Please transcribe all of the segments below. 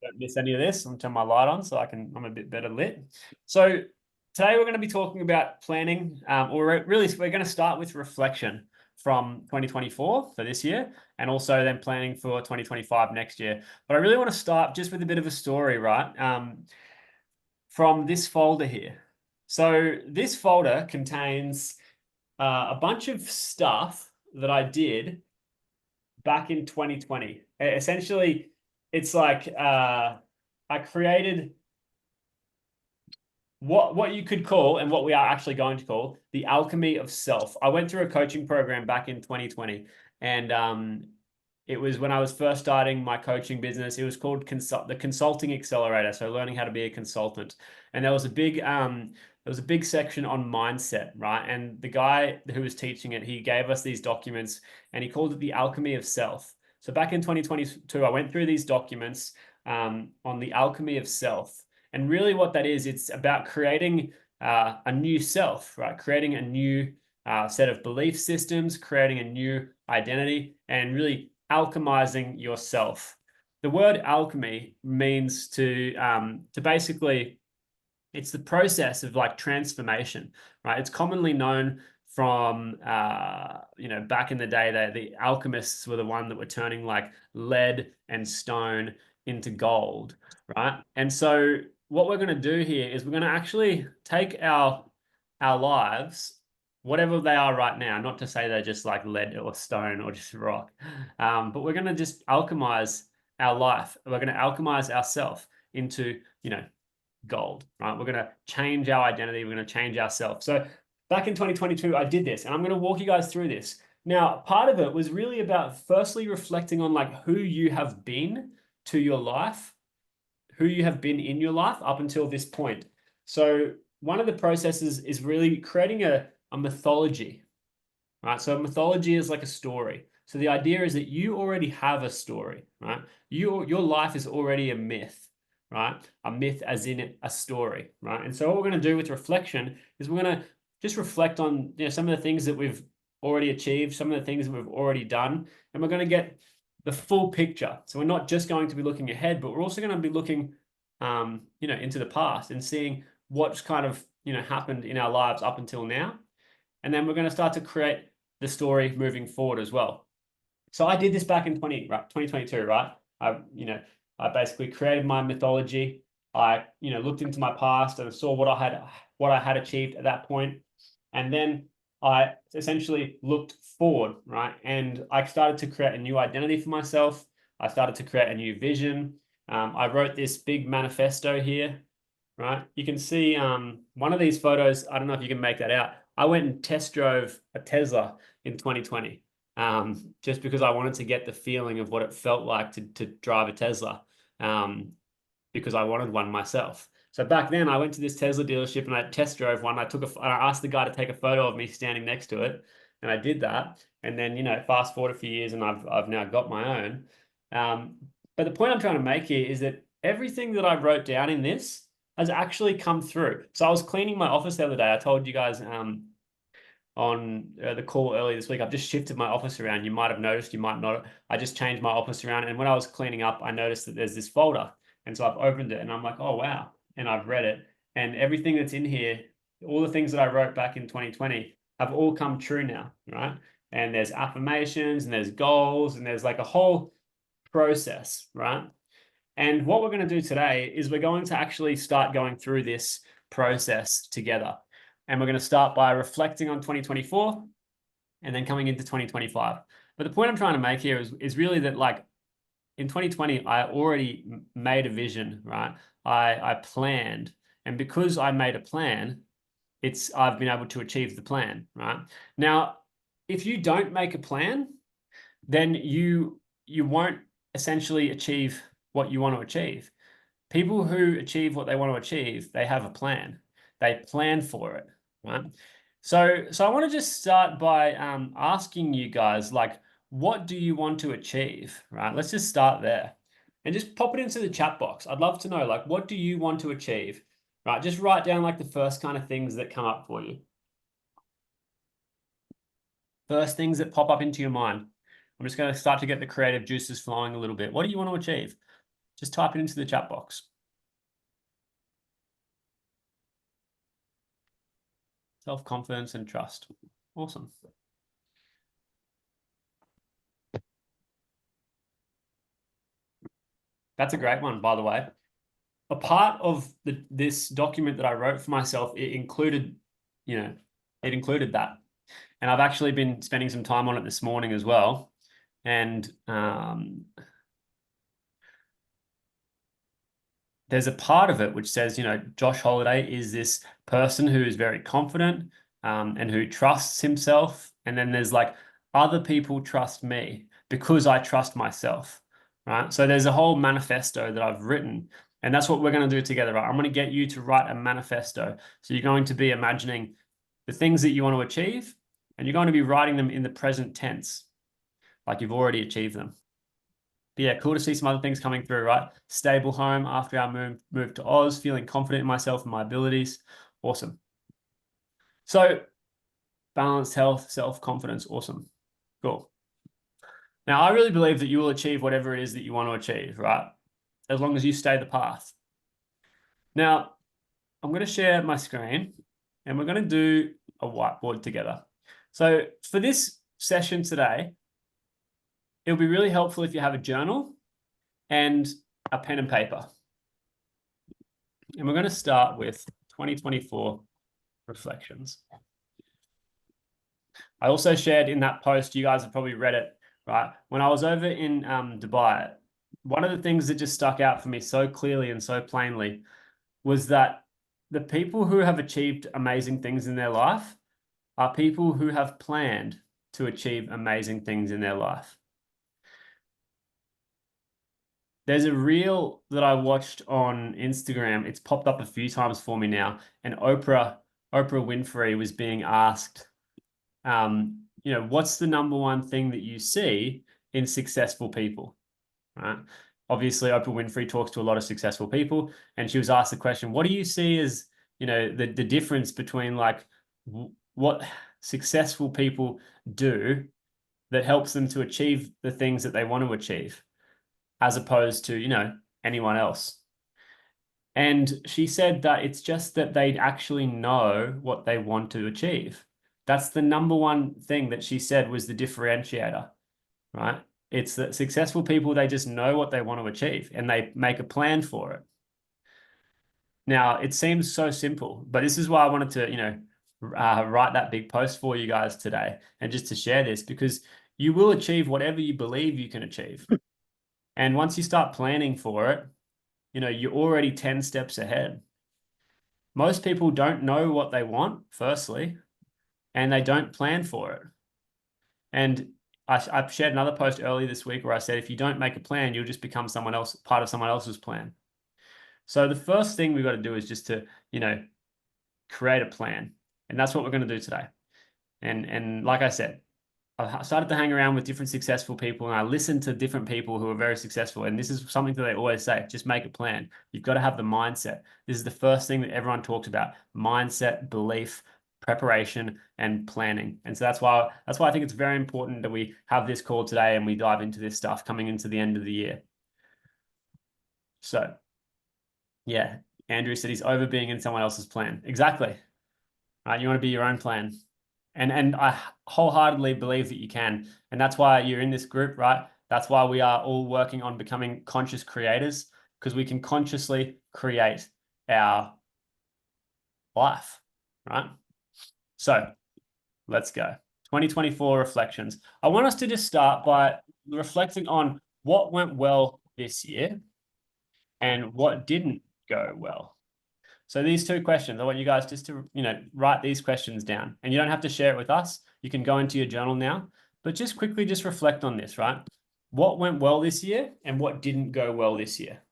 don't miss any of this. I'm gonna turn my light on so I'm a bit better lit. So today we're going to be talking about planning, or really we're going to start with reflection from 2024 for this year, and also then planning for 2025 next year. But I really want to start just with a bit of a story, right? From this folder here. So this folder contains a bunch of stuff that I did back in 2020. Essentially, it's like I created what you could call, and what we are actually going to call, the alchemy of self. I went through a coaching program back in 2020, and it was when I was first starting my coaching business. It was called the Consulting Accelerator, so learning how to be a consultant. And there was a big section on mindset, right? And the guy who was teaching it, he gave us these documents, and he called it the alchemy of self. So back in 2022, I went through these documents on the alchemy of self. And really what that is, it's about creating a new self, right? Creating a new set of belief systems, creating a new identity, and really alchemizing yourself. The word alchemy means to basically, it's the process of like transformation, right? It's commonly known from back in the day that the alchemists were the one that were turning like lead and stone into gold, right? And so what we're going to do here is we're going to actually take our lives, whatever they are right now, not to say they're just like lead or stone or just rock, but we're going to just alchemize our life. We're going to alchemize ourselves into, gold, right? We're going to change our identity. We're going to change ourselves. So back in 2022, I did this, and I'm going to walk you guys through this. Now, part of it was really about firstly reflecting on like who you have been to your life, who you have been in your life up until this point. So one of the processes is really creating a mythology, right? So a mythology is like a story. So the idea is that you already have a story, right? Your life is already a myth, right? A myth as in a story, right? And so what we're going to do with reflection is we're going to just reflect on some of the things that we've already achieved, some of the things that we've already done, and we're going to get the full picture. So we're not just going to be looking ahead, but we're also going to be looking into the past and seeing what's kind of happened in our lives up until now. And then we're going to start to create the story moving forward as well. So I did this back in 2022, right? I basically created my mythology. I looked into my past and saw what I had achieved at that point. And then I essentially looked forward, right? And I started to create a new identity for myself. I started to create a new vision. I wrote this big manifesto here, right? You can see one of these photos. I don't know if you can make that out. I went and test drove a Tesla in 2020, just because I wanted to get the feeling of what it felt like to drive a Tesla, because I wanted one myself. So back then I went to this Tesla dealership and I test drove one. I asked the guy to take a photo of me standing next to it, and I did that. And then, fast forward a few years and I've now got my own. But the point I'm trying to make here is that everything that I wrote down in this has actually come through. So I was cleaning my office the other day. I told you guys on the call earlier this week, I've just shifted my office around. You might have noticed, you might not. I just changed my office around. And when I was cleaning up, I noticed that there's this folder. And so I've opened it and I'm like, oh, wow. And I've read it. And everything that's in here, all the things that I wrote back in 2020 have all come true now, right? And there's affirmations and there's goals and there's like a whole process, right? And what we're going to do today is we're going to actually start going through this process together. And we're going to start by reflecting on 2024 and then coming into 2025. But the point I'm trying to make here is really that, like, in 2020, I already made a vision, right? I planned. And because I made a plan, I've been able to achieve the plan, right? Now, if you don't make a plan, then you won't essentially achieve what you want to achieve. People who achieve what they want to achieve, they have a plan. They plan for it, right? So I want to just start by asking you guys, like, what do you want to achieve, right? Let's just start there and just pop it into the chat box. I'd love to know, like, what do you want to achieve, right? Just write down like the first kind of things that come up for you. First things that pop up into your mind. I'm just going to start to get the creative juices flowing a little bit. What do you want to achieve? Just type it into the chat box. Self-confidence and trust. Awesome. That's a great one, by the way. A part of this document that I wrote for myself, it included that. And I've actually been spending some time on it this morning as well. And there's a part of it which says, Josh Holiday is this person who is very confident and who trusts himself. And then there's like, other people trust me because I trust myself, right? So there's a whole manifesto that I've written, and that's what we're going to do together, right? I'm going to get you to write a manifesto. So you're going to be imagining the things that you want to achieve, and you're going to be writing them in the present tense, like you've already achieved them. But yeah, cool to see some other things coming through, right? Stable home after our move to Oz, feeling confident in myself and my abilities. Awesome. So balanced health, self-confidence, awesome. Cool. Now, I really believe that you will achieve whatever it is that you want to achieve, right? As long as you stay the path. Now, I'm going to share my screen and we're going to do a whiteboard together. So for this session today, it'll be really helpful if you have a journal and a pen and paper. And we're going to start with 2024 reflections. I also shared in that post, you guys have probably read it, right? When I was over in Dubai, one of the things that just stuck out for me so clearly and so plainly was that the people who have achieved amazing things in their life are people who have planned to achieve amazing things in their life. There's a reel that I watched on Instagram. It's popped up a few times for me now. And Oprah Winfrey was being asked, what's the number one thing that you see in successful people, right? Obviously, Oprah Winfrey talks to a lot of successful people, and she was asked the question, what do you see as, the difference between like what successful people do that helps them to achieve the things that they want to achieve, as opposed to, anyone else? And she said that it's just that they actually know what they want to achieve. That's the number one thing that she said was the differentiator, right? It's that successful people, they just know what they want to achieve and they make a plan for it. Now, it seems so simple, but this is why I wanted to, write that big post for you guys today and just to share this, because you will achieve whatever you believe you can achieve. And once you start planning for it, you're already 10 steps ahead. Most people don't know what they want, firstly, and they don't plan for it. And I shared another post earlier this week where I said, if you don't make a plan, you'll just become part of someone else's plan. So the first thing we've got to do is just to, create a plan. And that's what we're going to do today. And like I said, I started to hang around with different successful people and I listened to different people who are very successful. And this is something that they always say, just make a plan. You've got to have the mindset. This is the first thing that everyone talks about: mindset, belief, preparation, and planning. And so that's why I think it's very important that we have this call today and we dive into this stuff coming into the end of the year. So yeah, Andrew said he's over being in someone else's plan. Exactly. Right? You want to be your own plan. And I wholeheartedly believe that you can. And that's why you're in this group, right? That's why we are all working on becoming conscious creators, because we can consciously create our life, right? So let's go. 2024 reflections. I want us to just start by reflecting on what went well this year and what didn't go well. So these two questions, I want you guys just to, write these questions down, and you don't have to share it with us. You can go into your journal now, but just quickly just reflect on this, right? What went well this year and what didn't go well this year?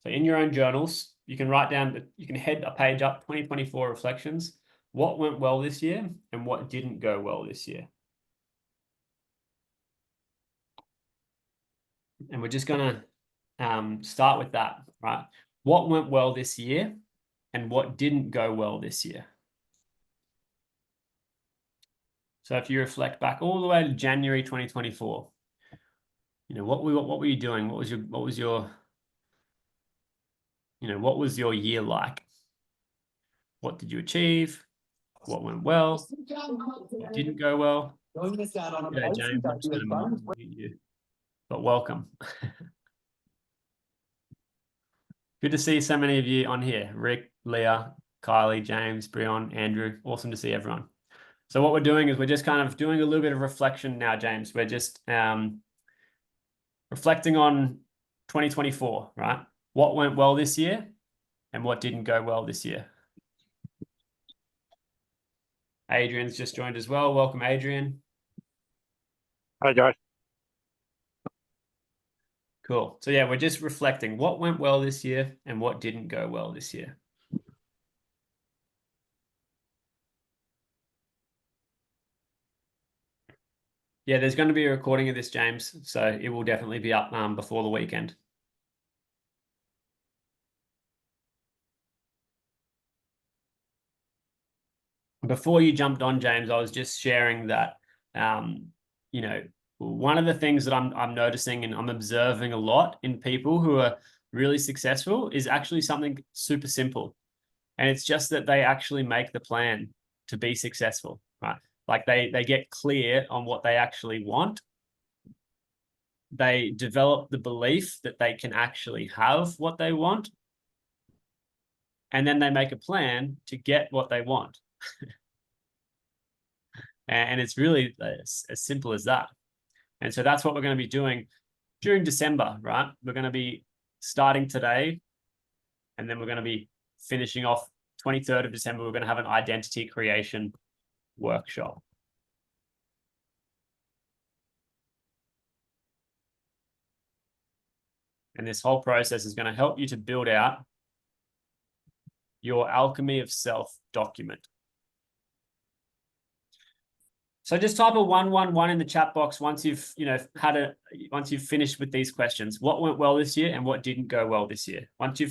So in your own journals, you can write down, you can head a page up, 2024 reflections. What went well this year and what didn't go well this year? And we're just going to start with that, right? What went well this year and what didn't go well this year? So if you reflect back all the way to January 2024, what were you doing? What was your what was your year like? What did you achieve? What went well? What didn't go well? Yeah, James, I'm just going to mute you. But welcome. Good to see so many of you on here. Rick, Leah, Kylie, James, Brion, Andrew. Awesome to see everyone. So what we're doing is we're just kind of doing a little bit of reflection now, James. We're just reflecting on 2024, right? What went well this year and what didn't go well this year. Adrian's just joined as well. Welcome, Adrian. Hi, guys. Cool. So yeah, we're just reflecting what went well this year and what didn't go well this year. Yeah, there's going to be a recording of this, James. So it will definitely be up before the weekend. Before you jumped on, James, I was just sharing that, one of the things that I'm noticing and I'm observing a lot in people who are really successful is actually something super simple. And it's just that they actually make the plan to be successful, right? Like they get clear on what they actually want. They develop the belief that they can actually have what they want. And then they make a plan to get what they want. And it's really as simple as that. And so that's what we're going to be doing during December, right? We're going to be starting today, and then we're going to be finishing off 23rd of December. We're going to have an identity creation workshop. And this whole process is going to help you to build out your alchemy of self document. So just type a 111 in the chat box once you've once you've finished with these questions. What went well this year and what didn't go well this year? Once you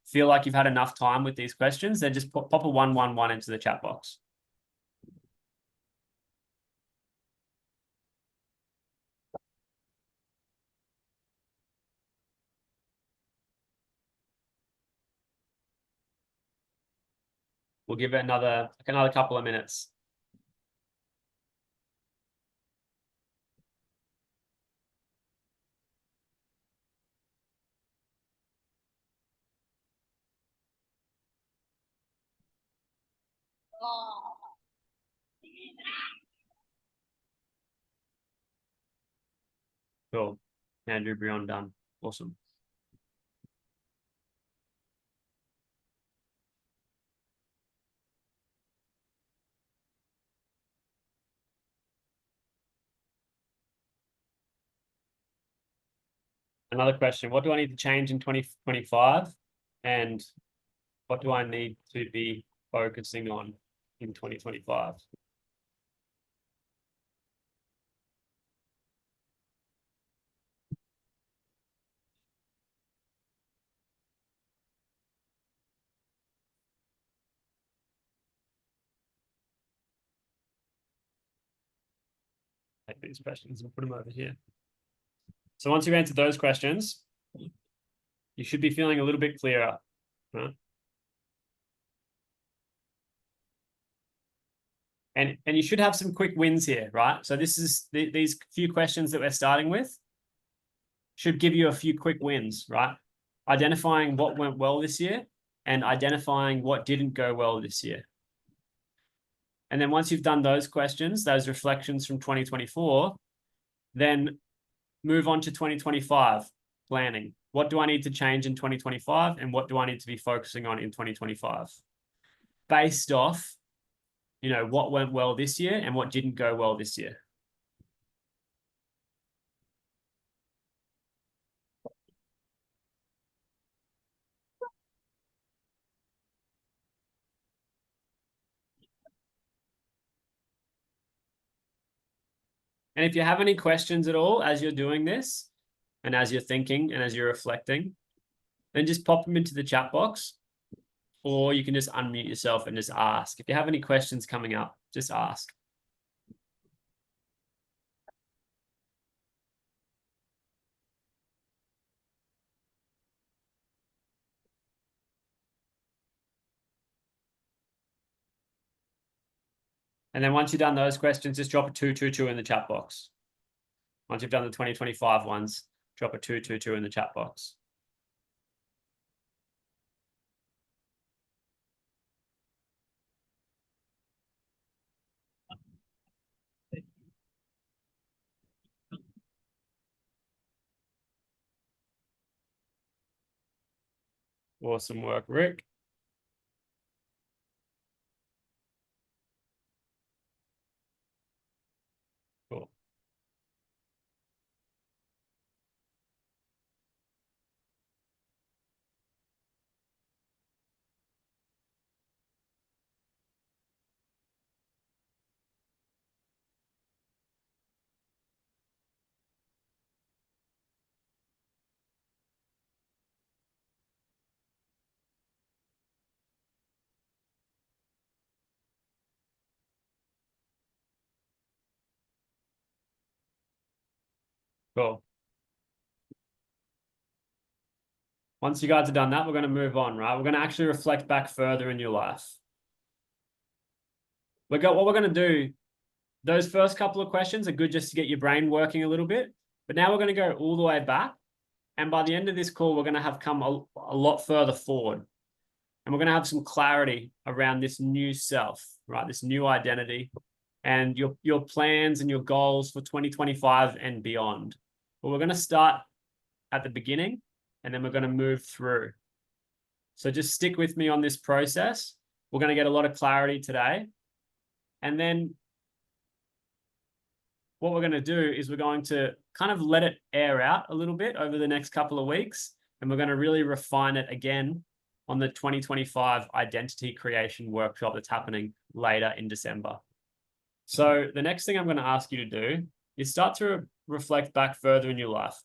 feel like you've had enough time with these questions, then just pop a 111 into the chat box. We'll give it another couple of minutes. Cool. Andrew, Brion, done. Awesome. Another question. What do I need to change in 2025? And what do I need to be focusing on in 2025? Take these questions and put them over here. So once you've answered those questions, you should be feeling a little bit clearer, right? And you should have some quick wins here, right? So this is these few questions that we're starting with should give you a few quick wins, right? Identifying what went well this year and identifying what didn't go well this year. And then once you've done those questions, those reflections from 2024, then move on to 2025 planning. What do I need to change in 2025 and what do I need to be focusing on in 2025? Based off, what went well this year and what didn't go well this year. And if you have any questions at all as you're doing this and as you're thinking and as you're reflecting, then just pop them into the chat box, or you can just unmute yourself and just ask. If you have any questions coming up, just ask. And then once you've done those questions, just drop a 222 in the chat box. Once you've done the 2025 ones, drop a 222 in the chat box. Awesome work, Rick. Cool. Cool. Once you guys have done that, we're going to move on, right? We're going to actually reflect back further in your life. What we're going to do, those first couple of questions are good just to get your brain working a little bit. But now we're going to go all the way back. And by the end of this call, we're going to have come a lot further forward. And we're going to have some clarity around this new self, right? This new identity and your plans and your goals for 2025 and beyond. But we're going to start at the beginning and then we're going to move through. So just stick with me on this process. We're going to get a lot of clarity today. And then what we're going to do is we're going to kind of let it air out a little bit over the next couple of weeks. And we're going to really refine it again on the 2025 identity creation workshop that's happening later in December. So the next thing I'm going to ask you to do is start to reflect back further in your life.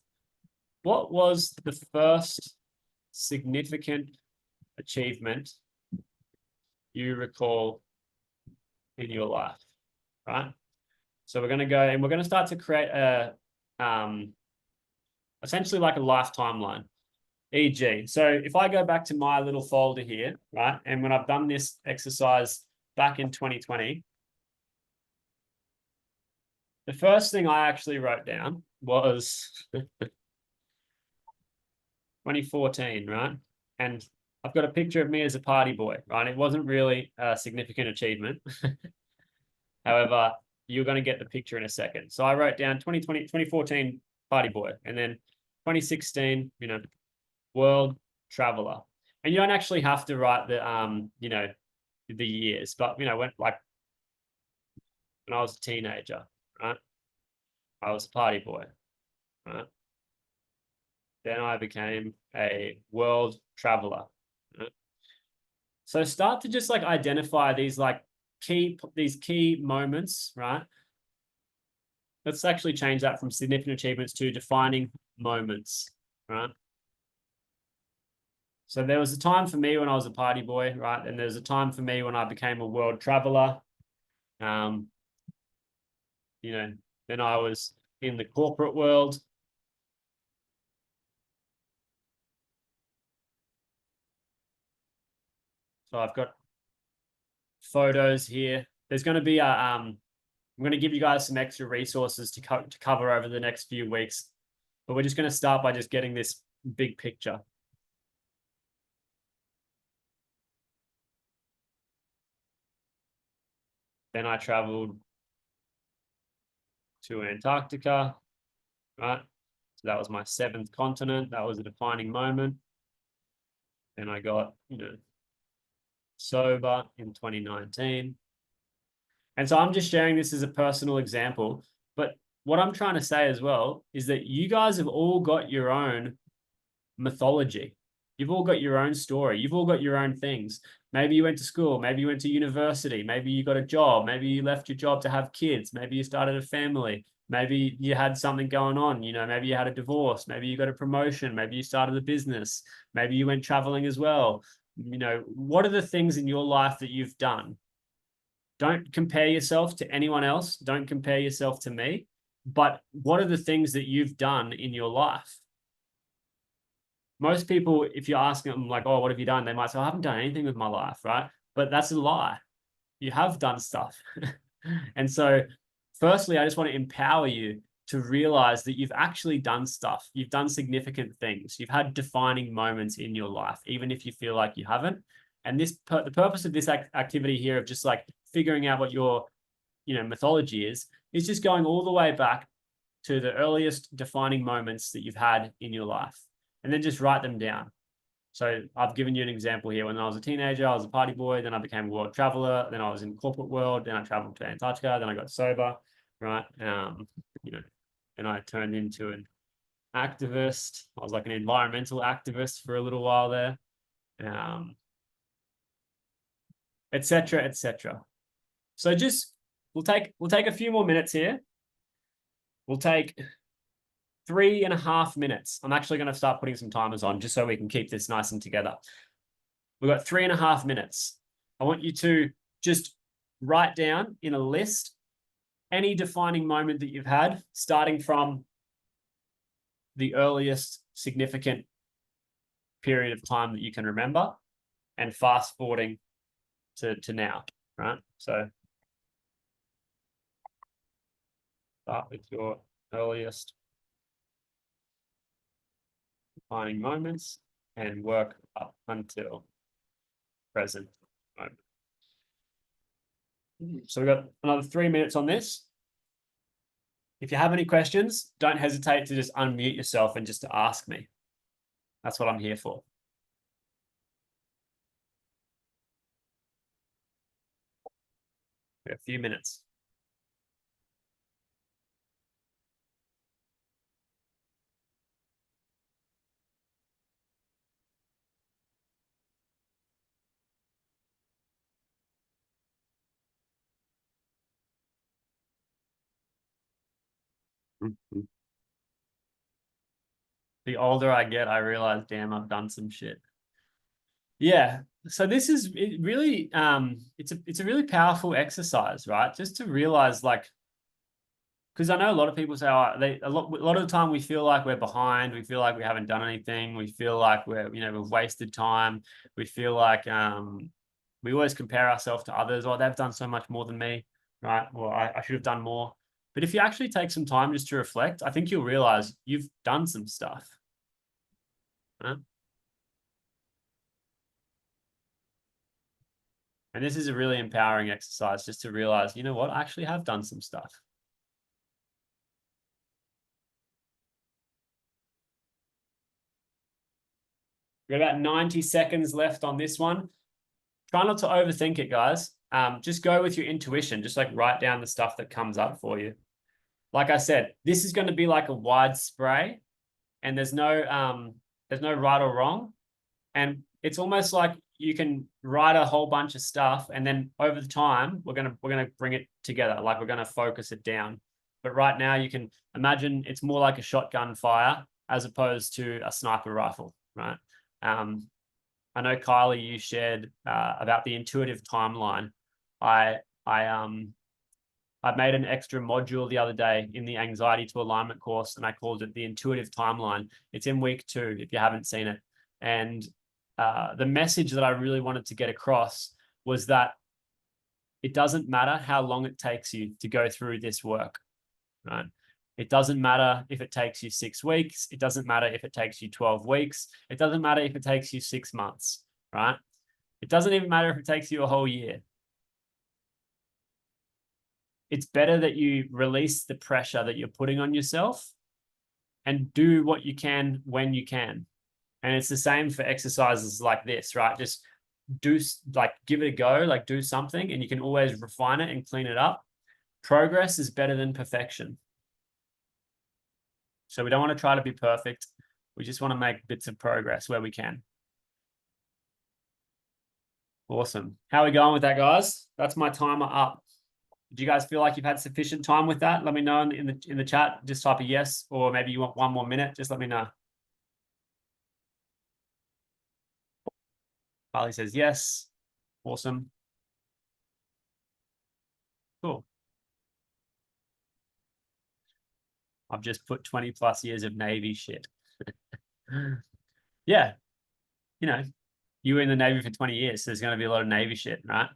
What was the first significant achievement you recall in your life, right? So we're going to go and we're going to start to create a, essentially like a life timeline, e.g. So if I go back to my little folder here, right? And when I've done this exercise back in 2020, the first thing I actually wrote down was 2014, right? And I've got a picture of me as a party boy, right? It wasn't really a significant achievement. However, you're going to get the picture in a second. So I wrote down 2014 party boy, and then 2016, world traveler. And you don't actually have to write the, the years, but, when I was a teenager, right? I was a party boy, right? Then I became a world traveler. Right? So start to just identify these key moments, right? Let's actually change that from significant achievements to defining moments, right? So there was a time for me when I was a party boy, right? And there's a time for me when I became a world traveler. Then I was in the corporate world. So I've got photos here. There's going to be I'm going to give you guys some extra resources to cover over the next few weeks, but we're just going to start by just getting this big picture. Then I traveled to Antarctica, right? So that was my 7th continent. That was a defining moment. Then I got, sober in 2019. And so I'm just sharing this as a personal example. But what I'm trying to say as well is that you guys have all got your own mythology. You've all got your own story. You've all got your own things. Maybe you went to school. Maybe you went to university. Maybe you got a job. Maybe you left your job to have kids. Maybe you started a family. Maybe you had something going on. Maybe you had a divorce. Maybe you got a promotion. Maybe you started a business. Maybe you went traveling as well. What are the things in your life that you've done? Don't compare yourself to anyone else. Don't compare yourself to me. But what are the things that you've done in your life? Most people, if you ask them oh, what have you done? They might say, I haven't done anything with my life, right? But that's a lie. You have done stuff. And so, firstly, I just want to empower you to realize that you've actually done stuff. You've done significant things. You've had defining moments in your life, even if you feel like you haven't. And the purpose of this activity here of just like figuring out what your, mythology is just going all the way back to the earliest defining moments that you've had in your life, and then just write them down. So I've given you an example here. When I was a teenager, I was a party boy. Then I became a world traveler. Then I was in the corporate world. Then I traveled to Antarctica. Then I got sober, right? And I turned into an activist. I was like an environmental activist for a little while there, etc., etc. So just we'll take a few more minutes here. We'll take 3.5 minutes. I'm actually going to start putting some timers on just so we can keep this nice and together. We've got 3.5 minutes. I want you to just write down in a list any defining moment that you've had, starting from the earliest significant period of time that you can remember and fast forwarding to now, right? So start with your earliest defining moments and work up until present moment. So we've got another 3 minutes on this. If you have any questions, don't hesitate to just unmute yourself and just to ask me. That's what I'm here for. We have a few minutes. The older I get, I realize, damn, I've done some shit. Yeah. So this is really, it's a really powerful exercise, right? Just to realize, like, because I know a lot of people say, oh, a lot of the time we feel like we're behind. We feel like we haven't done anything. We feel like we've wasted time. We feel like we always compare ourselves to others. Oh, they've done so much more than me, right? Well, I should have done more. But if you actually take some time just to reflect, I think you'll realize you've done some stuff. Right? And this is a really empowering exercise just to realize, you know what, I actually have done some stuff. We've got about 90 seconds left on this one. Try not to overthink it, guys. Just go with your intuition. Just like write down the stuff that comes up for you. Like I said, this is going to be like a wide spray, and there's no right or wrong. And it's almost like you can write a whole bunch of stuff, and then over the time, we're gonna bring it together. Like we're gonna focus it down. But right now, you can imagine it's more like a shotgun fire as opposed to a sniper rifle, right? I know, Kylie, you shared about the intuitive timeline. I made an extra module the other day in the Anxiety to Alignment course, and I called it the Intuitive Timeline. It's in week 2 if you haven't seen it. And the message that I really wanted to get across was that it doesn't matter how long it takes you to go through this work, right? It doesn't matter if it takes you 6 weeks. It doesn't matter if it takes you 12 weeks. It doesn't matter if it takes you 6 months, right? It doesn't even matter if it takes you a whole year. It's better that you release the pressure that you're putting on yourself and do what you can when you can. And it's the same for exercises like this, right? Just give it a go, like do something, and you can always refine it and clean it up. Progress is better than perfection. So we don't want to try to be perfect. We just want to make bits of progress where we can. Awesome. How are we going with that, guys? That's my timer up. Do you guys feel like you've had sufficient time with that? Let me know in the chat. Just type a yes, or maybe you want 1 more minute. Just let me know. Carly says yes. Awesome. Cool. I've just put 20 plus years of Navy shit. Yeah. You were in the Navy for 20 years, so there's going to be a lot of Navy shit, right?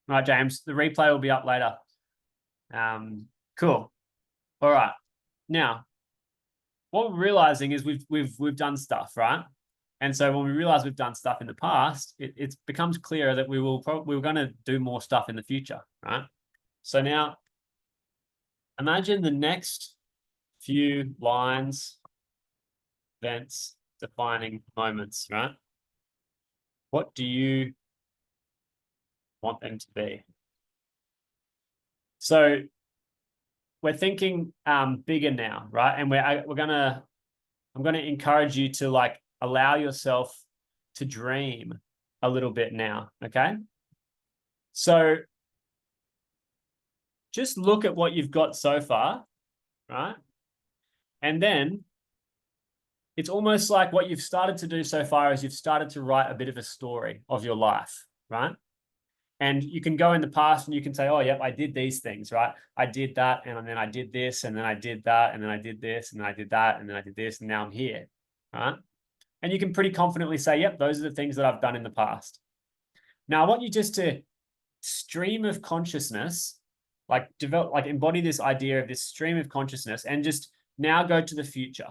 All right, James, the replay will be up later. Cool. All right. Now, what we're realizing is we've done stuff, right? And so when we realize we've done stuff in the past, it becomes clearer that we're going to do more stuff in the future, right? So now, imagine the next few lines, events, defining moments, right? What do you want them to be? So we're thinking bigger now, right? And I'm gonna encourage you to like allow yourself to dream a little bit now, okay? So just look at what you've got so far, right? And then it's almost like what you've started to do so far is you've started to write a bit of a story of your life, right? And you can go in the past and you can say, oh, yep, I did these things, right? I did that, and then I did this, and then I did that, and then I did this, and then I did that, and then I did this, and now I'm here, right? And you can pretty confidently say, yep, those are the things that I've done in the past. Now, I want you just to stream of consciousness, like embody this idea of this stream of consciousness and just now go to the future,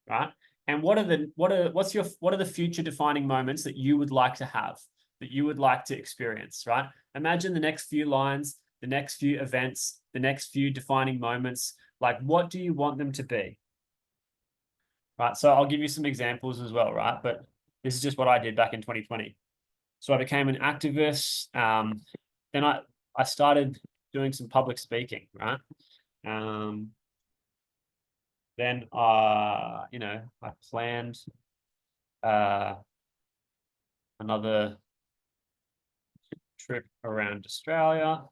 right? And what are the future defining moments that you would like to have, that you would like to experience, right? Imagine the next few lines, the next few events, the next few defining moments. Like, what do you want them to be? Right. So I'll give you some examples as well, right? But this is just what I did back in 2020. So I became an activist. Then I started doing some public speaking, right? Then I planned another trip around Australia.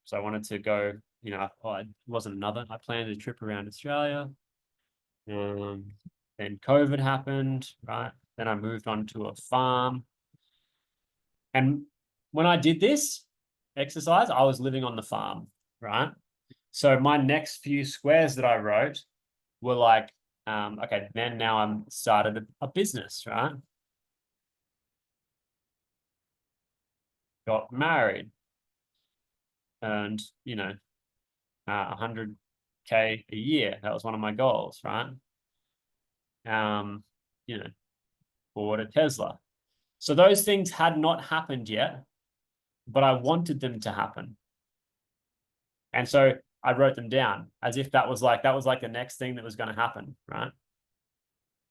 So I wanted to go, it wasn't another. I planned a trip around Australia. Then COVID happened, right? Then I moved on to a farm. And when I did this exercise, I was living on the farm, right? So my next few squares that I wrote were like, okay, then now I'm started a business, right? Got married, earned, 100K a year. That was one of my goals, right? Um, you know, bought a Tesla. So those things had not happened yet, but I wanted them to happen. And so I wrote them down as if that was like the next thing that was going to happen, right?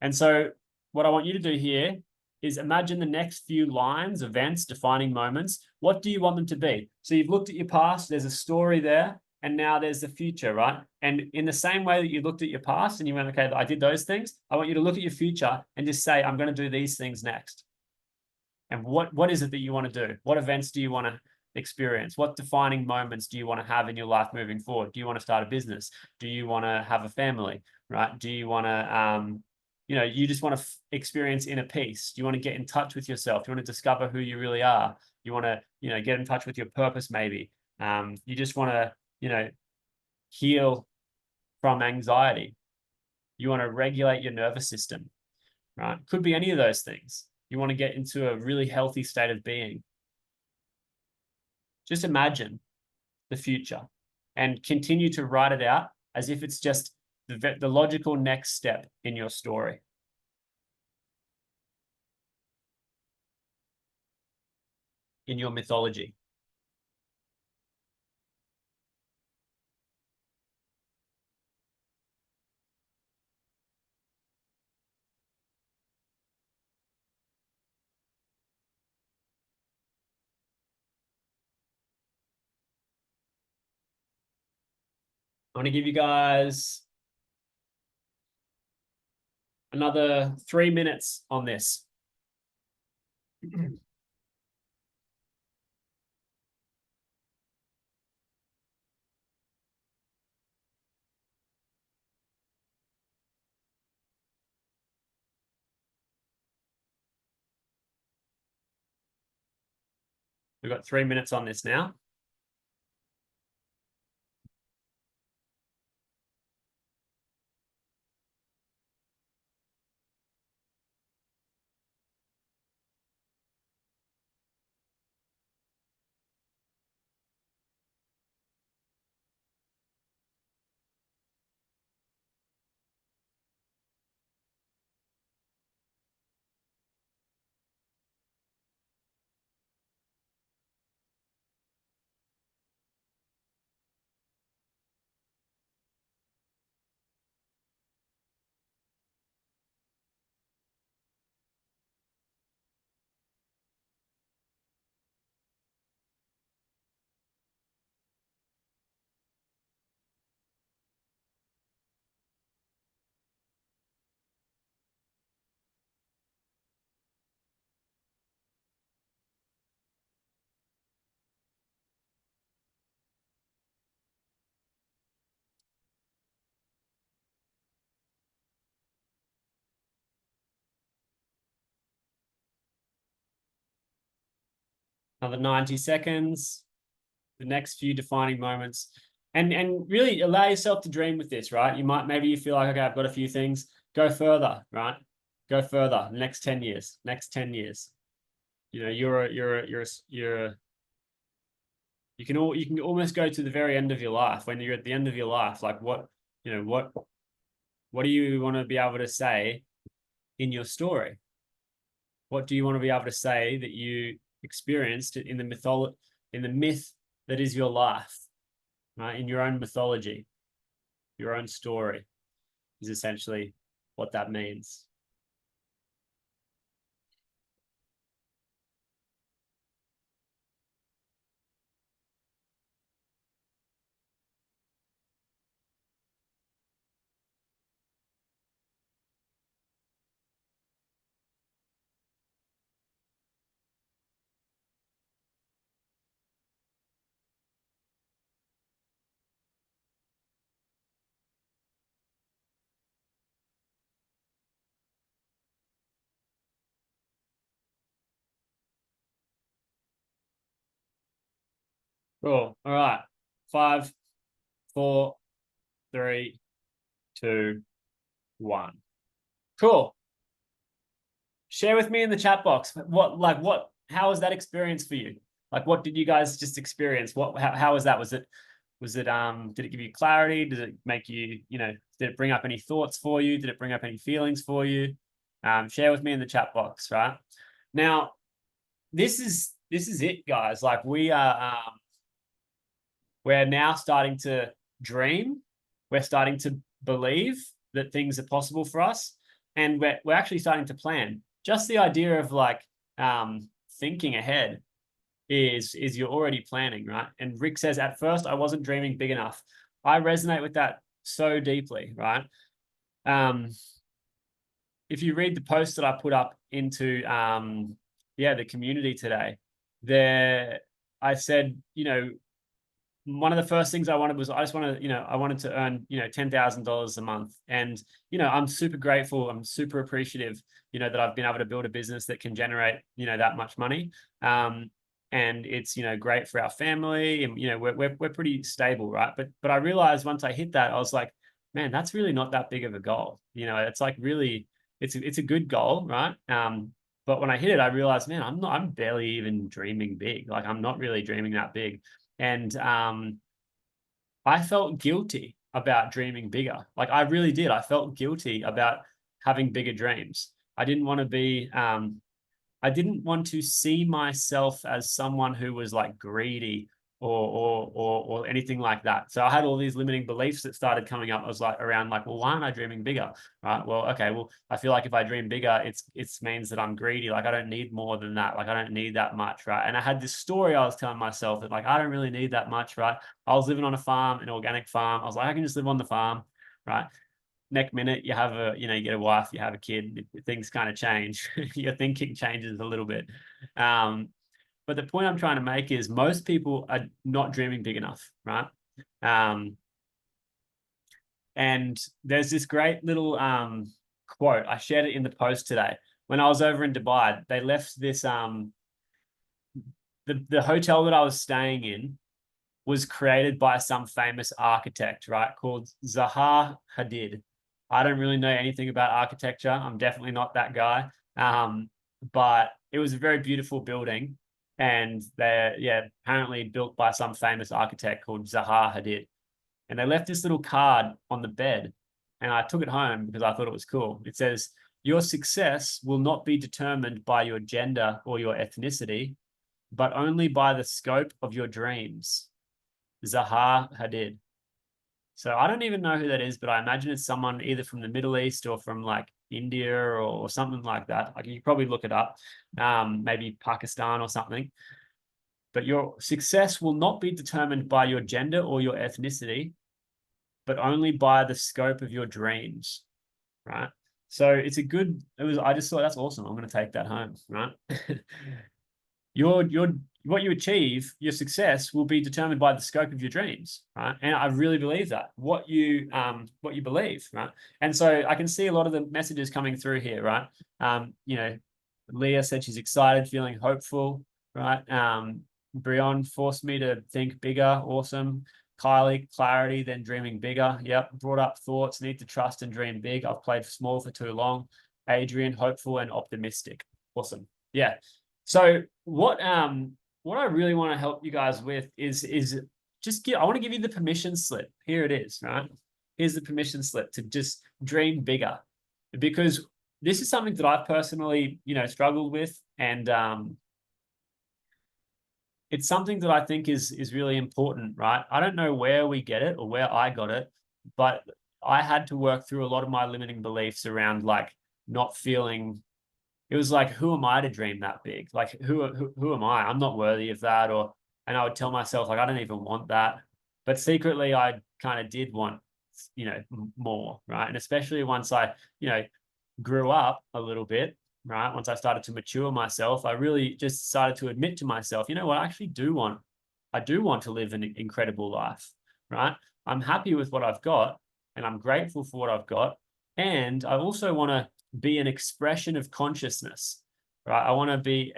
And so what I want you to do here is imagine the next few lines, events, defining moments. What do you want them to be? So you've looked at your past, there's a story there, and now there's the future, right? And in the same way that you looked at your past and you went, okay, I did those things, I want you to look at your future and just say, I'm going to do these things next. And what is it that you want to do? What events do you want to experience? What defining moments do you want to have in your life moving forward? Do you want to start a business? Do you want to have a family, right? Do you want to, you just want to experience inner peace? Do you want to get in touch with yourself? Do you want to discover who you really are? You want to, get in touch with your purpose, maybe. You just want to, heal from anxiety. You want to regulate your nervous system, right? Could be any of those things. You want to get into a really healthy state of being. Just imagine the future and continue to write it out as if it's just the logical next step in your story. In your mythology. I want to give you guys another 3 minutes on this. We've got 3 minutes on this now. Another 90 seconds. The next few defining moments. And really allow yourself to dream with this, right? Maybe you feel like, okay, I've got a few things. Go further, right? Go further. Next 10 years. Next 10 years. You know, you can almost go to the very end of your life. When you're at the end of your life, like what do you want to be able to say in your story? What do you want to be able to say that you experienced in the myth that is your life, right? In your own mythology, your own story is essentially what that means. Cool. All right. 5, 4, 3, 2, 1. Cool. Share with me in the chat box. How was that experience for you? Like, what did you guys just experience? How was that? Was it, did it give you clarity? Did it make you, did it bring up any thoughts for you? Did it bring up any feelings for you? Share with me in the chat box, right? Now, this is it, guys. Like, we're now starting to dream. We're starting to believe that things are possible for us, and we're actually starting to plan. Just the idea of like thinking ahead is you're already planning, right? And Rick says, at first I wasn't dreaming big enough. I resonate with that so deeply, right? If you read the post that I put up into the community today, I said, one of the first things I wanted was I wanted to earn, $10,000 a month. And, I'm super grateful. I'm super appreciative, that I've been able to build a business that can generate, that much money. And it's, great for our family, and, we're pretty stable, right? But I realized once I hit that, I was like, man, that's really not that big of a goal. It's like really, it's a good goal, right? But when I hit it, I realized, man, I'm barely even dreaming big. Like, I'm not really dreaming that big. And I felt guilty about dreaming bigger. Like, I really did. I felt guilty about having bigger dreams. I didn't want to see myself as someone who was like greedy or anything like that. So I had all these limiting beliefs that started coming up. I was like around like, well, why aren't I dreaming bigger? Right. Well, okay. Well, I feel like if I dream bigger, it means that I'm greedy. Like, I don't need more than that. Like, I don't need that much. Right. And I had this story I was telling myself that like, I don't really need that much. Right. I was living on a farm, an organic farm. I was like, I can just live on the farm. Right. Next minute you have you get a wife, you have a kid, things kind of change. Your thinking changes a little bit. But the point I'm trying to make is most people are not dreaming big enough, right? And there's this great little quote. I shared it in the post today. When I was over in Dubai, they left this the hotel that I was staying in was created by some famous architect, right? Called Zaha Hadid. I don't really know anything about architecture. I'm definitely not that guy. But it was a very beautiful building. And they're apparently built by some famous architect called Zaha Hadid. And they left this little card on the bed. And I took it home because I thought it was cool. It says, your success will not be determined by your gender or your ethnicity, but only by the scope of your dreams. Zaha Hadid. So I don't even know who that is, but I imagine it's someone either from the Middle East or from like India or something like that. Like, you can probably look it up, maybe Pakistan or something. But your success will not be determined by your gender or your ethnicity, but only by the scope of your dreams, right? So I just thought that's awesome. I'm going to take that home, right? What you achieve, your success will be determined by the scope of your dreams, right? And I really believe that what you believe, right? And so I can see a lot of the messages coming through here, right? Leah said she's excited, feeling hopeful. right? Brion forced me to think bigger. Awesome. Kylie, clarity, then dreaming bigger. Yep. Brought up thoughts, need to trust and dream big. I've played small for too long. Adrian, hopeful and optimistic. Awesome. Yeah. So what I really want to help you guys with is I want to give you the permission slip. Here it is, right? Here's the permission slip to just dream bigger. Because this is something that I've personally, struggled with, and it's something that I think is really important, right? I don't know where we get it or where I got it, but I had to work through a lot of my limiting beliefs around like not feeling. It was like, who am I to dream that big? Like, who am I? I'm not worthy of that. And I would tell myself like, I don't even want that. But secretly, I kind of did want, more, right? And especially once I, grew up a little bit, right? Once I started to mature myself, I really just started to admit to myself, you know what, I do want to live an incredible life, right? I'm happy with what I've got and I'm grateful for what I've got. And I also want to be an expression of consciousness, right? I want to be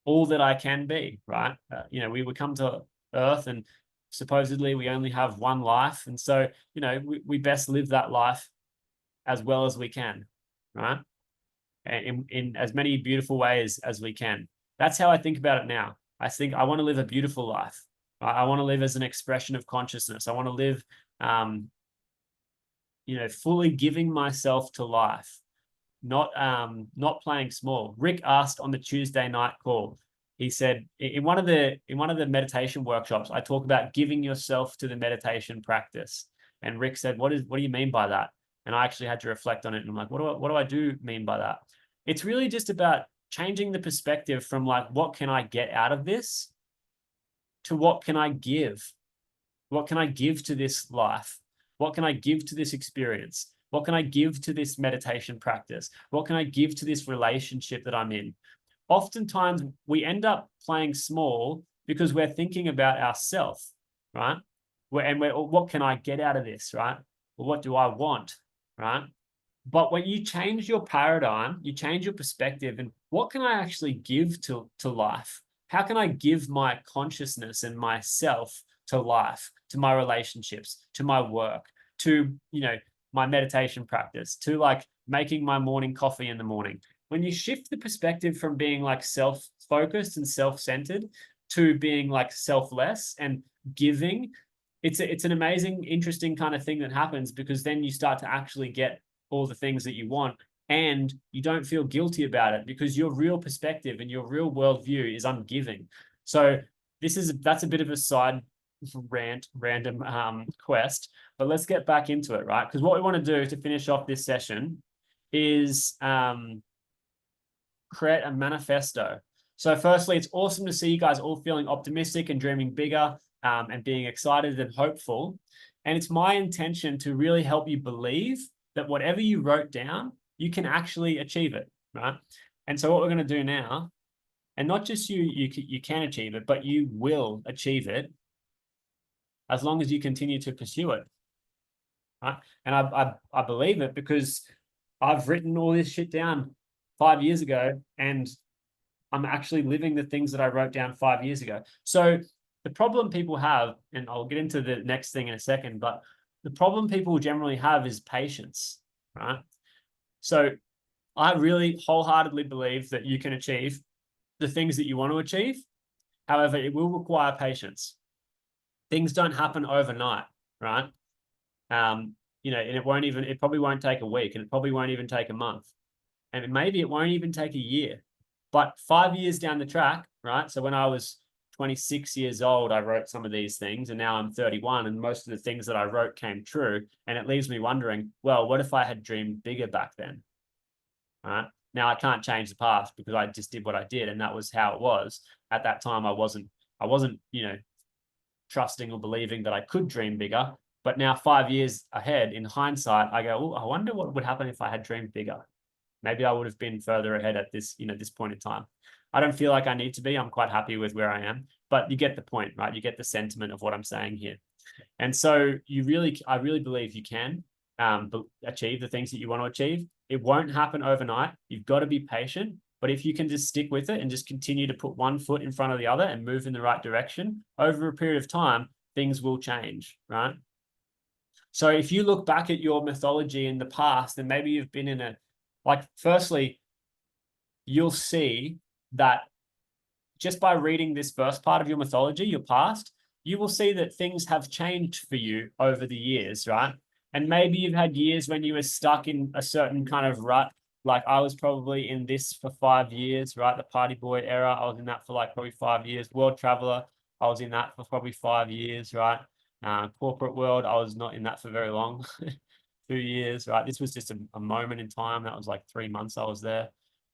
all that I can be, right? We would come to Earth and supposedly we only have one life. And so, we best live that life as well as we can, right? And in as many beautiful ways as we can. That's how I think about it now. I think I want to live a beautiful life. Right? I want to live as an expression of consciousness. I want to live, fully giving myself to life, not playing small. Rick asked on the Tuesday night call. He said in one of the meditation workshops, I talk about giving yourself to the meditation practice. And Rick said, what do you mean by that? And I actually had to reflect on it. And I'm like, what do I do mean by that? It's really just about changing the perspective from like, what can I get out of this to what can I give? What can I give to this life? What can I give to this experience? What can I give to this meditation practice? What can I give to this relationship that I'm in? Oftentimes we end up playing small because we're thinking about ourselves, right? What can I get out of this, right? Well, what do I want, right? But when you change your paradigm, you change your perspective, and what can I actually give to life? How can I give my consciousness and myself to life, to my relationships, to my work, to, my meditation practice, to like making my morning coffee in the morning? When you shift the perspective from being like self-focused and self-centered to being like selfless and giving, it's an amazing, interesting kind of thing that happens, because then you start to actually get all the things that you want, and you don't feel guilty about it because your real perspective and your real worldview is I'm giving. So that's a bit of a side random quest, but let's get back into it, right? Because what we want to do to finish off this session is create a manifesto. So firstly, it's awesome to see you guys all feeling optimistic and dreaming bigger, and being excited and hopeful. And it's my intention to really help you believe that whatever you wrote down, you can actually achieve it, right? And so what we're going to do now, and not just you can achieve it, but you will achieve it as long as you continue to pursue it, right? And I believe it because I've written all this shit down 5 years ago, and I'm actually living the things that I wrote down 5 years ago. So the problem people have, and I'll get into the next thing in a second, but the problem people generally have is patience, right? So I really wholeheartedly believe that you can achieve the things that you want to achieve. However, it will require patience. Things don't happen overnight, right? And it probably won't take a week, and it probably won't even take a month. And maybe it won't even take a year. But 5 years down the track, right? So when I was 26 years old, I wrote some of these things, and now I'm 31, and most of the things that I wrote came true. And it leaves me wondering, well, what if I had dreamed bigger back then? Right? Now I can't change the past because I just did what I did, and that was how it was. At that time, I wasn't, trusting or believing that I could dream bigger. But now 5 years ahead, in hindsight, I go, oh, I wonder what would happen if I had dreamed bigger. Maybe I would have been further ahead at this point in time. I don't feel like I need to be. I'm quite happy with where I am, but you get the point, right? You get the sentiment of what I'm saying here. And so I really believe you can achieve the things that you want to achieve. It won't happen overnight. You've got to be patient, But if you can just stick with it and just continue to put one foot in front of the other and move in the right direction over a period of time, things will change, right? So if you look back at your mythology in the past, and maybe you've been in a, like, firstly, you'll see that just by reading this first part of your mythology, your past, you will see that things have changed for you over the years, right? And maybe you've had years when you were stuck in a certain kind of rut. Like I was probably in this for 5 years, right? The party boy era, I was in that for like probably 5 years. World traveler, I was in that for probably 5 years, right? Corporate world, I was not in that for very long, 2 years, right? This was just a moment in time. That was like 3 months I was there.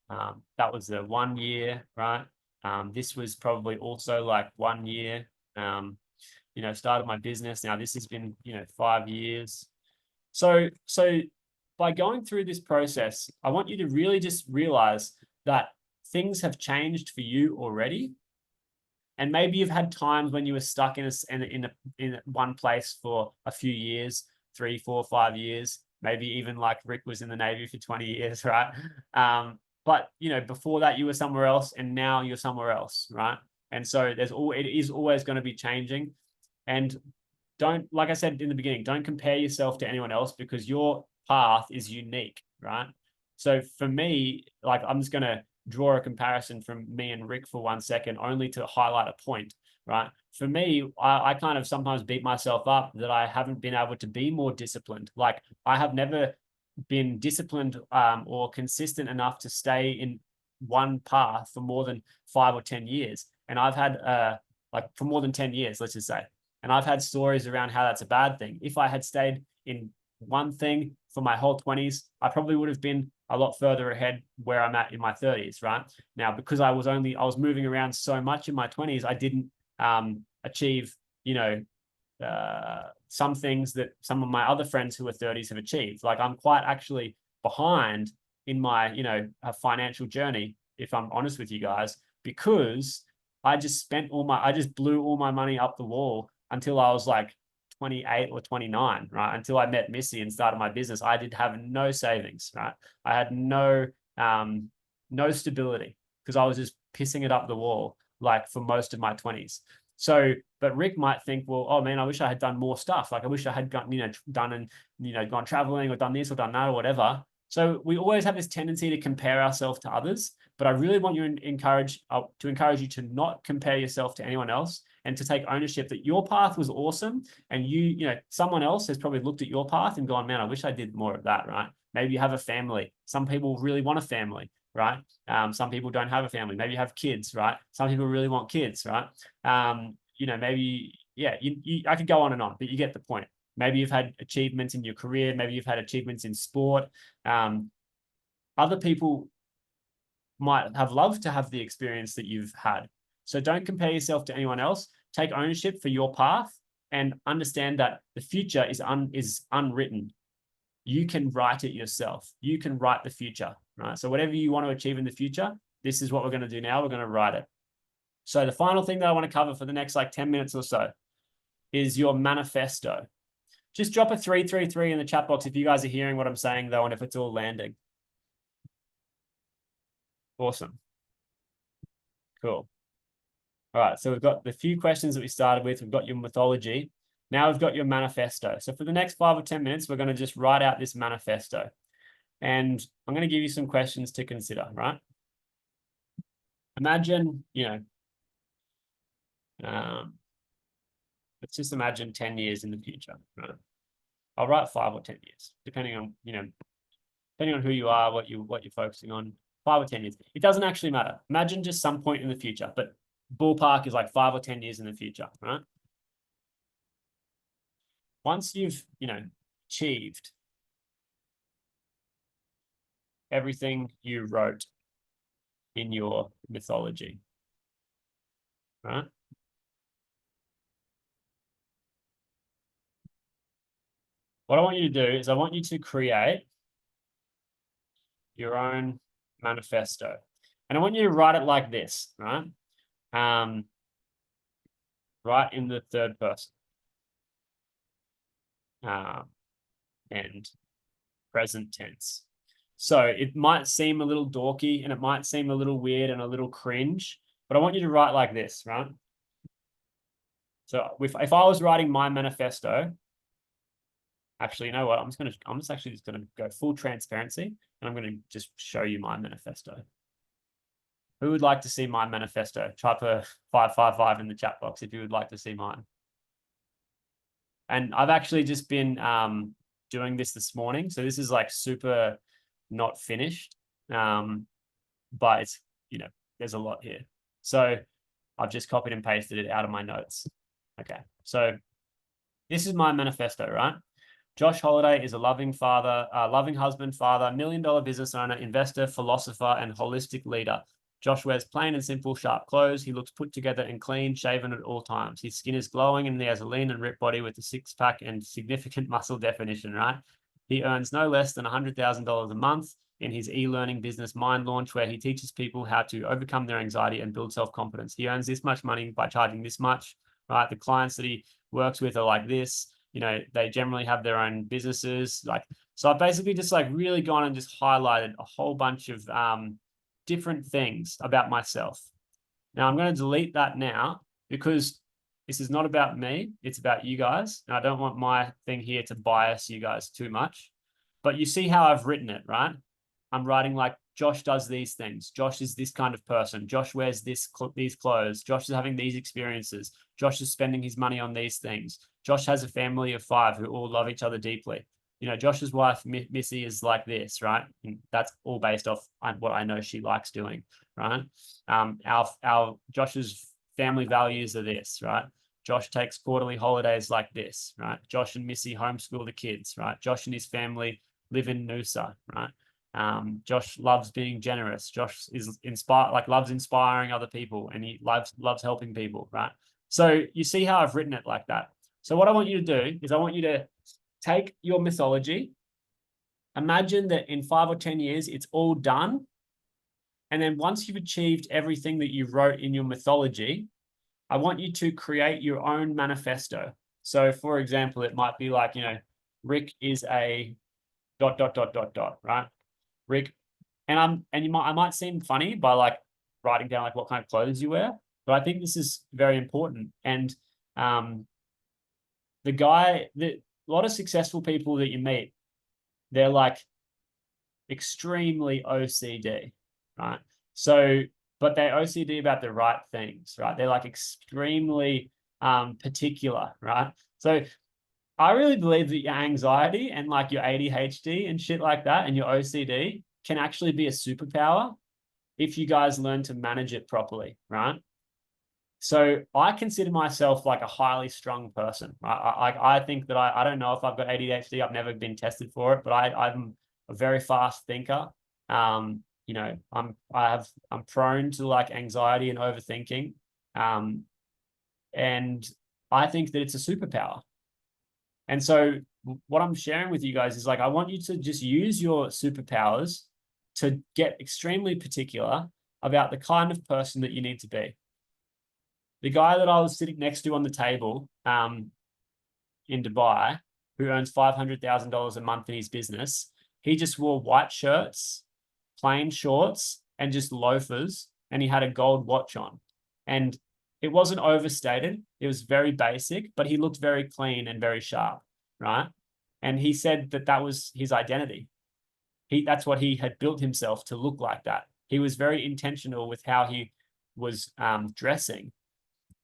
That was the 1 year, right? This was probably also like 1 year. Started my business. Now this has been 5 years. So by going through this process, I want you to really just realize that things have changed for you already. And maybe you've had times when you were stuck in one place for a few years, 3, 4, 5 years, maybe even like Rick was in the Navy for 20 years, right? But before that you were somewhere else and now you're somewhere else, right? And so it is always going to be changing. And don't, like I said in the beginning, don't compare yourself to anyone else because your path is unique, right? So for me, like I'm just going to draw a comparison from me and Rick for 1 second, only to highlight a point, right? For me, I kind of sometimes beat myself up that I haven't been able to be more disciplined. Like I have never been disciplined or consistent enough to stay in one path for more than 5 or 10 years. And I've had like for more than 10 years, let's just say. And I've had stories around how that's a bad thing. If I had stayed in one thing for my whole 20s, I probably would have been a lot further ahead where I'm at in my 30s, right? Now, because I was moving around so much in my 20s, I didn't achieve, some things that some of my other friends who are 30s have achieved. Like I'm quite actually behind in my, financial journey, if I'm honest with you guys, because I just blew all my money up the wall until I was like 28 or 29, right? Until I met Missy and started my business. I did have no savings, right? I had no stability because I was just pissing it up the wall like for most of my 20s. So, but Rick might think, well, oh man, I wish I had done more stuff. Like I wish I had gone traveling or done this or done that or whatever. So we always have this tendency to compare ourselves to others, but I really want you to encourage you to not compare yourself to anyone else and to take ownership that your path was awesome. And someone else has probably looked at your path and gone, man, I wish I did more of that, right? Maybe you have a family. Some people really want a family, right? Some people don't have a family. Maybe you have kids, right? Some people really want kids, right? Maybe, yeah, I could go on and on, but you get the point. Maybe you've had achievements in your career. Maybe you've had achievements in sport. Other people might have loved to have the experience that you've had. So don't compare yourself to anyone else. Take ownership for your path and understand that the future is unwritten. You can write it yourself. You can write the future, right? So whatever you want to achieve in the future, this is what we're going to do now. We're going to write it. So the final thing that I want to cover for the next like 10 minutes or so is your manifesto. Just drop a 333 in the chat box if you guys are hearing what I'm saying though, and if it's all landing. Awesome. Cool. All right, so we've got the few questions that we started with. We've got your mythology. Now we've got your manifesto. So for the next 5 or 10 minutes, we're going to just write out this manifesto. And I'm going to give you some questions to consider, right? Imagine, let's just imagine 10 years in the future, right? I'll write 5 or 10 years, depending on, depending on who you are, what you're focusing on. 5 or 10 years. It doesn't actually matter. Imagine just some point in the future, but ballpark is like 5 or 10 years in the future, right? Once you've, achieved everything you wrote in your mythology, right? What I want you to do is I want you to create your own manifesto. And I want you to write it like this, right? Write in the third person. And present tense. So it might seem a little dorky and it might seem a little weird and a little cringe, but I want you to write like this, right? So if I was writing my manifesto, actually, you know what? I'm just actually just gonna go full transparency and I'm gonna just show you my manifesto. Who would like to see my manifesto? Type a 555 in the chat box if you would like to see mine. And I've actually just been doing this morning. So this is like super not finished. But it's, there's a lot here. So I've just copied and pasted it out of my notes. Okay. So this is my manifesto, right? Josh Holiday is a loving father, loving husband, father, $1 million business owner, investor, philosopher, and holistic leader. Josh wears plain and simple, sharp clothes. He looks put together and clean, shaven at all times. His skin is glowing and he has a lean and ripped body with a six-pack and significant muscle definition, right? He earns no less than $100,000 a month in his e-learning business Mind Launch, where he teaches people how to overcome their anxiety and build self-confidence. He earns this much money by charging this much, right? The clients that he works with are like this. They generally have their own businesses. So I've basically just really gone and just highlighted a whole bunch of different things about myself. Now I'm going to delete that now because this is not about me. It's about you guys. And I don't want my thing here to bias you guys too much. But you see how I've written it, right? I'm writing like Josh does these things. Josh is this kind of person. Josh wears these clothes. Josh is having these experiences. Josh is spending his money on these things. Josh has a family of 5 who all love each other deeply. Josh's wife, Missy, is like this, right? And that's all based off what I know she likes doing, right? Our Josh's family values are this, right? Josh takes quarterly holidays like this, right? Josh and Missy homeschool the kids, right? Josh and his family live in Noosa, right? Josh loves being generous. Josh is loves inspiring other people, and he loves helping people, right? So you see how I've written it like that. So what I want you to do is I want you to take your mythology, imagine that in 5 or 10 years, it's all done. And then once you've achieved everything that you wrote in your mythology, I want you to create your own manifesto. So for example, it might be like, Rick is a ... right? Rick, and I might seem funny by writing down what kind of clothes you wear, but I think this is very important. And a lot of successful people that you meet, they're extremely OCD, right? So, but they're OCD about the right things, right? They're extremely particular, right? So I really believe that your anxiety and your ADHD and shit like that and your OCD can actually be a superpower if you guys learn to manage it properly, right? So I consider myself a highly strung person. I think that I don't know if I've got ADHD. I've never been tested for it, but I'm a very fast thinker. I'm prone to anxiety and overthinking. And I think that it's a superpower. And so what I'm sharing with you guys is I want you to just use your superpowers to get extremely particular about the kind of person that you need to be. The guy that I was sitting next to on the table in Dubai, who earns $500,000 a month in his business, he just wore white shirts, plain shorts, and just loafers, and he had a gold watch on. And it wasn't overstated. It was very basic, but he looked very clean and very sharp, right? And he said that that was his identity. That's what he had built himself to look like that. He was very intentional with how he was dressing.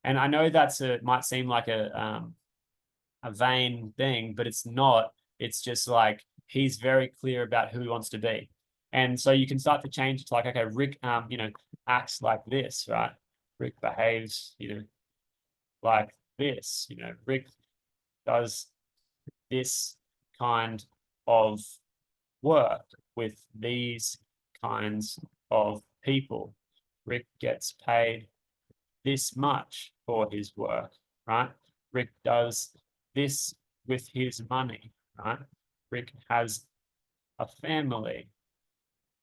And I know it might seem like a vain thing, but it's not. It's just he's very clear about who he wants to be. And so you can start to change it to okay, Rick, acts like this, right? Rick behaves, like this, Rick does this kind of work with these kinds of people. Rick gets paid this much for his work, right? Rick does this with his money, right? Rick has a family.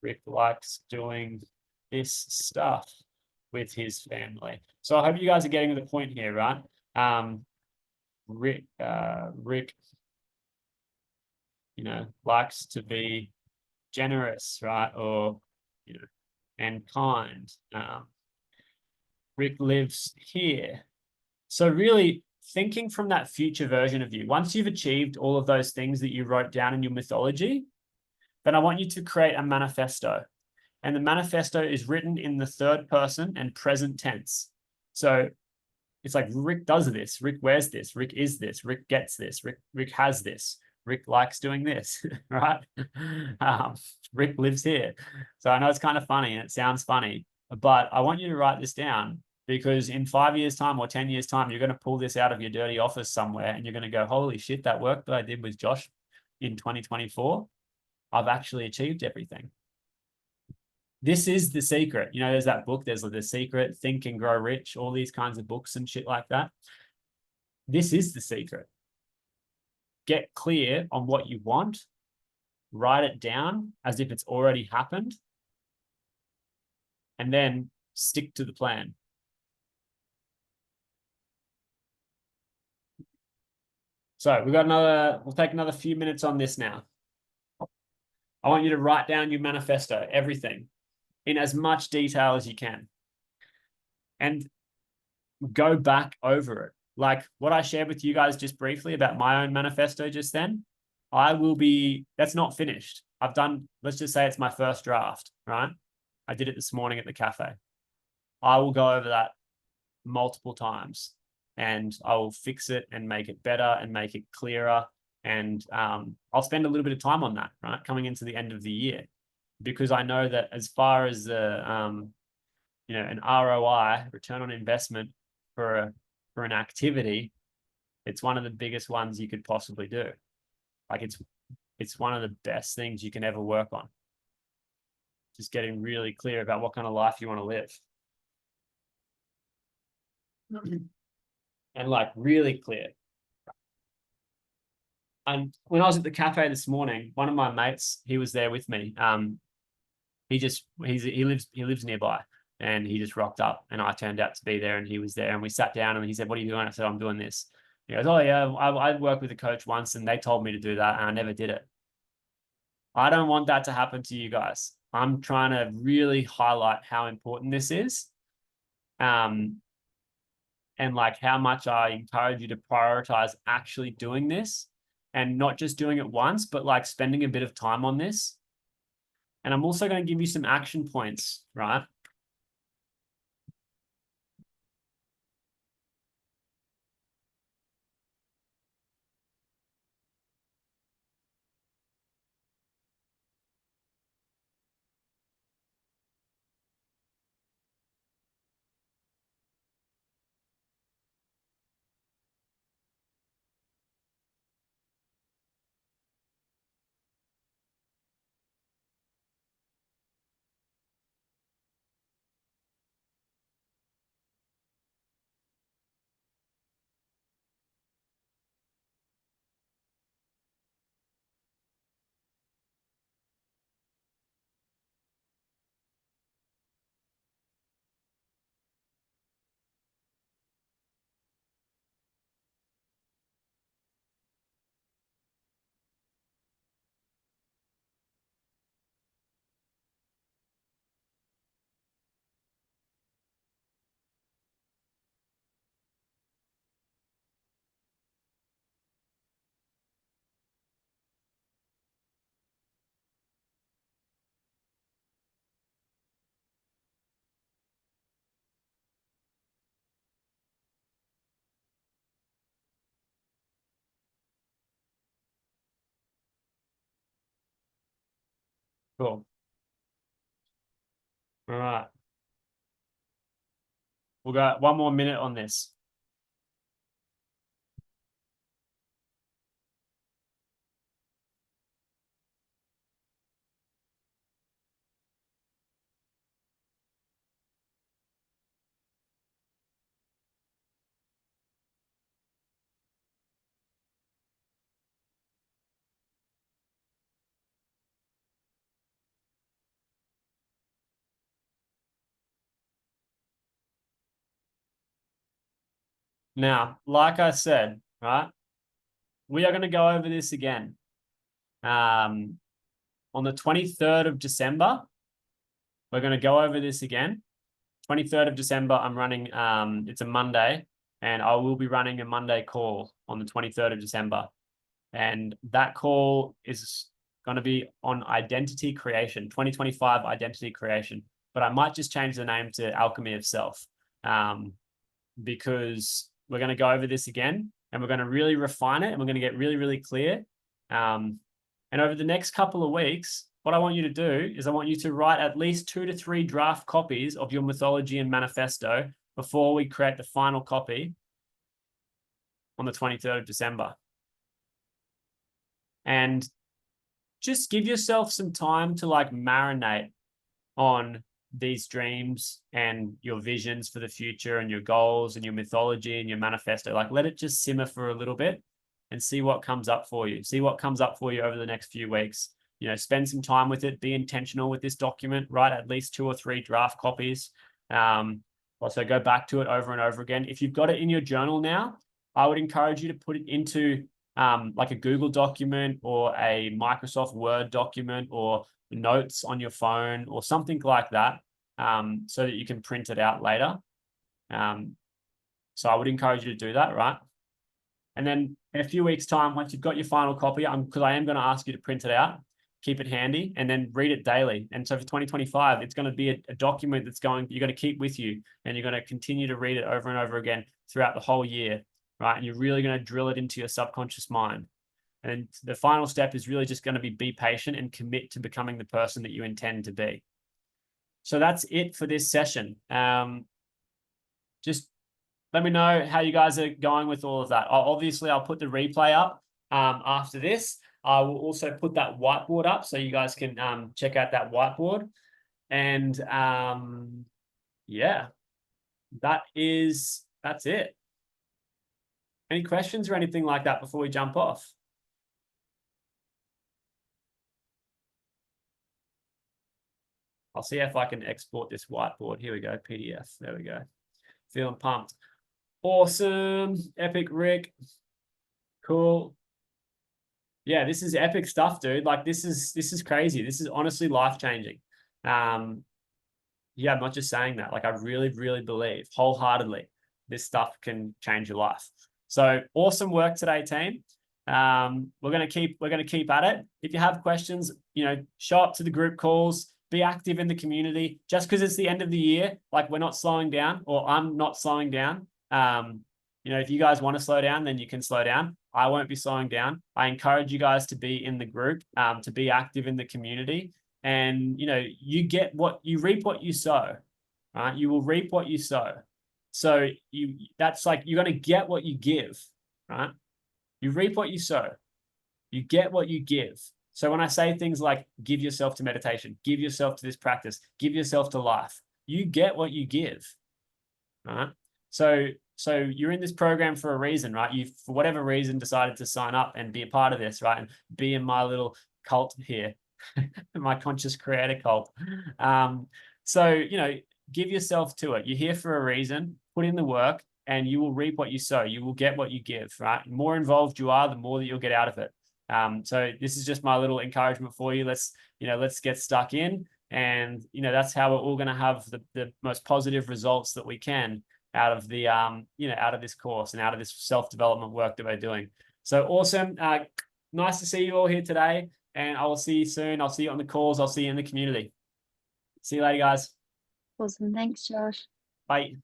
Rick likes doing this stuff with his family. So I hope you guys are getting to the point here, right? Rick, likes to be generous, right? Or, and kind. Rick lives here. So really thinking from that future version of you, once you've achieved all of those things that you wrote down in your mythology, then I want you to create a manifesto. And the manifesto is written in the third person and present tense. So it's like Rick does this, Rick wears this, Rick is this, Rick gets this, Rick has this, Rick likes doing this, right? Um, Rick lives here. So I know it's kind of funny and it sounds funny, but I want you to write this down because in 5 years' time or 10 years' time, you're going to pull this out of your dirty office somewhere and you're going to go, holy shit, that work that I did with Josh in 2024, I've actually achieved everything. This is the secret. There's that book, there's The Secret, Think and Grow Rich, all these kinds of books and shit like that. This is the secret. Get clear on what you want, write it down as if it's already happened, and then stick to the plan. So we'll take another few minutes on this now. I want you to write down your manifesto, everything, in as much detail as you can. And go back over it. Like what I shared with you guys just briefly about my own manifesto just then, that's not finished. Let's just say it's my first draft, right? I did it this morning at the cafe. I will go over that multiple times and I will fix it and make it better and make it clearer. And I'll spend a little bit of time on that, right? Coming into the end of the year, because I know that as far as an ROI, return on investment for an activity, it's one of the biggest ones you could possibly do. Like it's one of the best things you can ever work on. Just getting really clear about what kind of life you want to live. And like really clear. And when I was at the cafe this morning, one of my mates, he was there with me. He lives nearby, and he just rocked up, and I turned out to be there, and he was there, and we sat down, and he said, "What are you doing?" I said, "I'm doing this." He goes, "Oh yeah, I worked with a coach once, and they told me to do that, and I never did it." I don't want that to happen to you guys. I'm trying to really highlight how important this is, and like how much I encourage you to prioritize actually doing this, and not just doing it once, but like spending a bit of time on this. And I'm also going to give you some action points, right? Cool. All right. We'll go 1 more minute on this. Now, like I said, right, we are going to go over this again. on the 23rd of December, we're going to go over this again. 23rd of December, I'm running, it's a Monday, and I will be running a Monday call on the 23rd of December. And that call is going to be on identity creation, 2025 identity creation. But I might just change the name to Alchemy of Self, because we're going to go over this again, and we're going to really refine it, and we're going to get really, really clear. And over the next couple of weeks, what I want you to do is I want you to write at least 2 to 3 draft copies of your mythology and manifesto before we create the final copy on the 23rd of December. And just give yourself some time to like marinate on these dreams and your visions for the future and your goals and your mythology and your manifesto. Like, let it just simmer for a little bit and see what comes up for you. See what comes up for you over the next few weeks. You know, spend some time with it, be intentional with this document, write at least 2 or 3 draft copies. Also go back to it over and over again. If you've got it in your journal now, I would encourage you to put it into like a Google document or a Microsoft Word document or notes on your phone or something like that, so that you can print it out later. So I would encourage you to do that, right? And then in a few weeks' time, once you've got your final copy, because I am going to ask you to print it out, keep it handy, and then read it daily. And so for 2025, it's going to be a document that's you're going to keep with you, and you're going to continue to read it over and over again throughout the whole year, right? And you're really going to drill it into your subconscious mind. And the final step is really just going to be patient and commit to becoming the person that you intend to be. So that's it for this session. Just let me know how you guys are going with all of that. I'll put the replay up after this. I will also put that whiteboard up so you guys can check out that whiteboard. And yeah, that's it. Any questions or anything like that before we jump off? I'll see if I can export this whiteboard. Here we go, PDF. There we go. Feeling pumped. Awesome. Epic, Rick. Cool. Yeah, this is epic stuff, dude. Like, this is crazy. This is honestly life-changing. Yeah, I'm not just saying that. Like, I really, really believe wholeheartedly this stuff can change your life. So awesome work today, team. We're gonna keep at it. If you have questions, show up to the group calls, be active in the community. Just because it's the end of the year, like, we're not slowing down, or I'm not slowing down. If you guys want to slow down, then you can slow down. I won't be slowing down. I encourage you guys to be in the group, to be active in the community. And, you reap what you sow, right? You will reap what you sow. So that's like, you're going to get what you give, right? You reap what you sow. You get what you give. So when I say things like give yourself to meditation, give yourself to this practice, give yourself to life, you get what you give, right? So you're in this program for a reason, right? You, for whatever reason, decided to sign up and be a part of this, right? And be in my little cult here, my conscious creator cult. So, give yourself to it. You're here for a reason. Put in the work, and you will reap what you sow. You will get what you give, right? The more involved you are, the more that you'll get out of it. So this is just my little encouragement for you. Let's get stuck in, and that's how we're all going to have the most positive results that we can out of the out of this course and out of this self-development work that we're doing. So awesome. Nice to see you all here today, and I will see you soon. I'll see you on the calls. I'll see you in the community. See you later, guys. Awesome. Thanks, Josh. Bye.